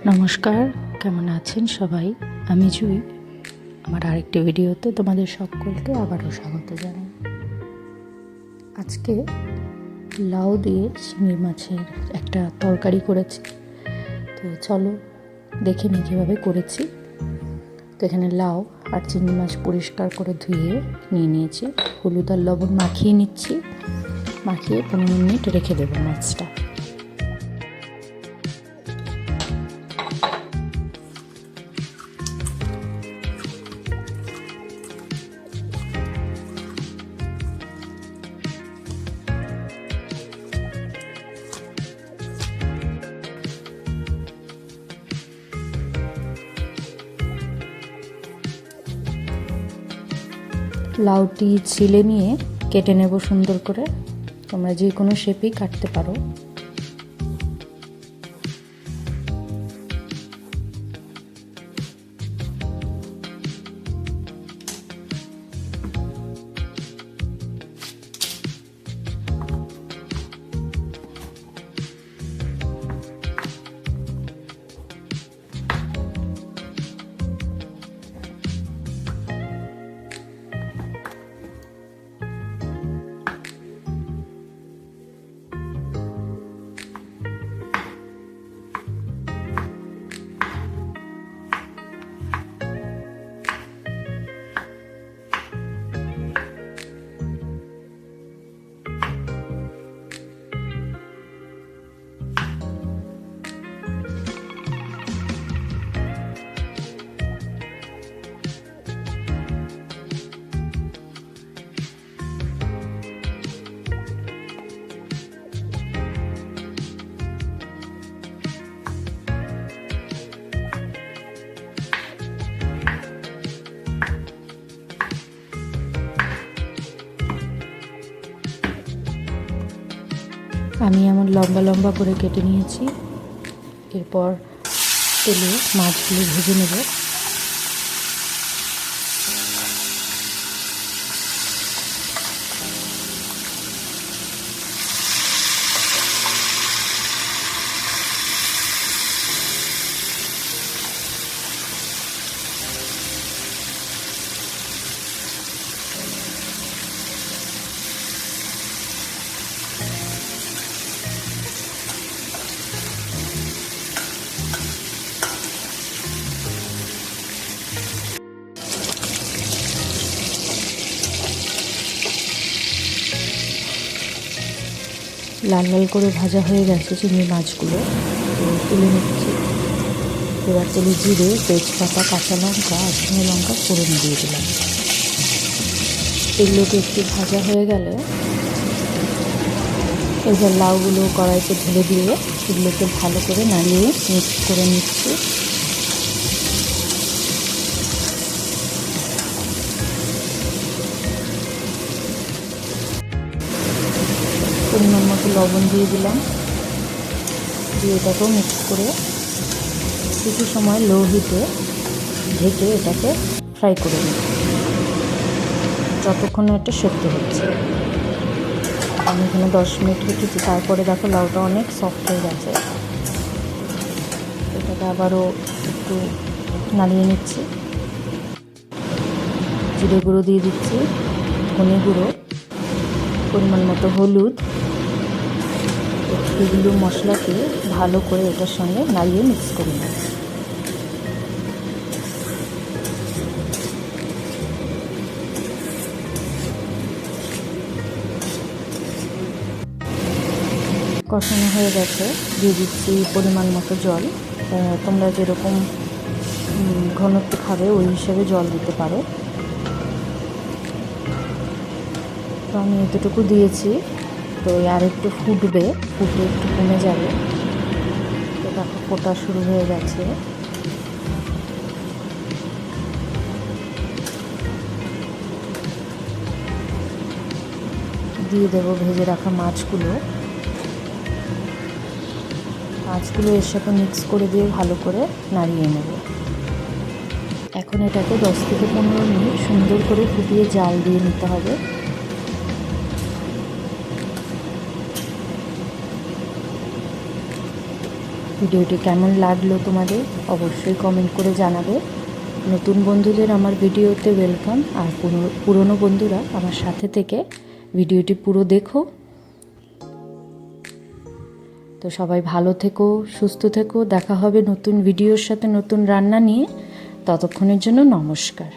নমস্কার, কেমন আছেন সবাই? আমি জুই। আমার আরেকটি ভিডিওতে তোমাদের সকলকে আবারও স্বাগত জানাই। আজকে লাউ দিয়ে চিংড়ি মাছের একটা তরকারি করেছি। তো চলো দেখে নিই কীভাবে করেছি। তো এখানে লাউ আর চিংড়ি মাছ পরিষ্কার করে ধুয়ে নিয়ে নিয়েছি। হলুদ আর লবণ মাখিয়ে নিচ্ছি। মাখিয়ে 15 মিনিট রেখে দেবো মাছটা। লাউটি ছিলে নিয়ে কেটে নেব সুন্দর করে। তোমরা যে কোনো শেপেই কাটতে পারো। আমি এমন লম্বা লম্বা করে কেটে নিয়েছি। এরপর তেলে মাছগুলো ভেজে নেব। লাল লাল করে ভাজা হয়ে গেছে চিংড়ি মাছগুলো, তুলে নিচ্ছি। এবার তেলে জিরে, তেজপাতা, কাঁচা লঙ্কা আর শুকনো লঙ্কা ফোড়ন দিয়ে দিলাম। এগুলোকে একটু ভাজা হয়ে গেলে এবার লাউগুলো কড়াইতে ঢেলে দিয়ে এগুলোকে ভালো করে নাড়িয়ে মিক্স করে নিচ্ছি। পরিমাণ মতো লবণ দিয়ে দিলাম, দিয়ে এটাকেও মিক্স করে কিছু সময় লো হিটে ঢেকে এটাকে ফ্রাই করে নিই যতক্ষণ এটা সেদ্ধ হচ্ছে। আমি এখানে 10 মিনিট রেখেছি। তারপরে দেখো লাউটা অনেক সফট হয়ে গেছে। এটাকে আবারও একটু নাড়িয়ে নিচ্ছি। জিরে গুঁড়ো দিয়ে দিচ্ছি, ধনে গুঁড়ো, পরিমাণ মতো হলুদ। এগুলো মশলাকে ভালো করে এটার সঙ্গে নাড়িয়ে মিক্স করে নেব। কষানো হয়ে গেছে, দিয়ে দিচ্ছি পরিমাণ মতো জল। তোমরা যেরকম ঘনত্ব খাবে ওই হিসেবে জল দিতে পারো। তো আমি এতটুকু দিয়েছি। তো আর একটু ফুটবে, ফুটে একটু কমে যাবে। তো দেখো ফোটা শুরু হয়ে গেছে। দিয়ে দেবো ভেজে রাখা মাছগুলো। এর সাথে মিক্স করে দিয়ে ভালো করে নাড়িয়ে নেব। এখন এটাকে 10 থেকে 15 মিনিট সুন্দর করে ফুটিয়ে জাল দিয়ে নিতে হবে। ভিডিওটি কেমন লাগলো তোমাদের অবশ্যই কমেন্ট করে জানাবে। নতুন বন্ধুদের আমার ভিডিওতে ওয়েলকাম, আর পুরনো বন্ধুরা আমার সাথে থেকে ভিডিওটি পুরো দেখো। তো সবাই ভালো থেকো, সুস্থ থেকো, দেখা হবে নতুন ভিডিওর সাথে, নতুন রান্না নিয়ে। ততক্ষণের জন্য নমস্কার।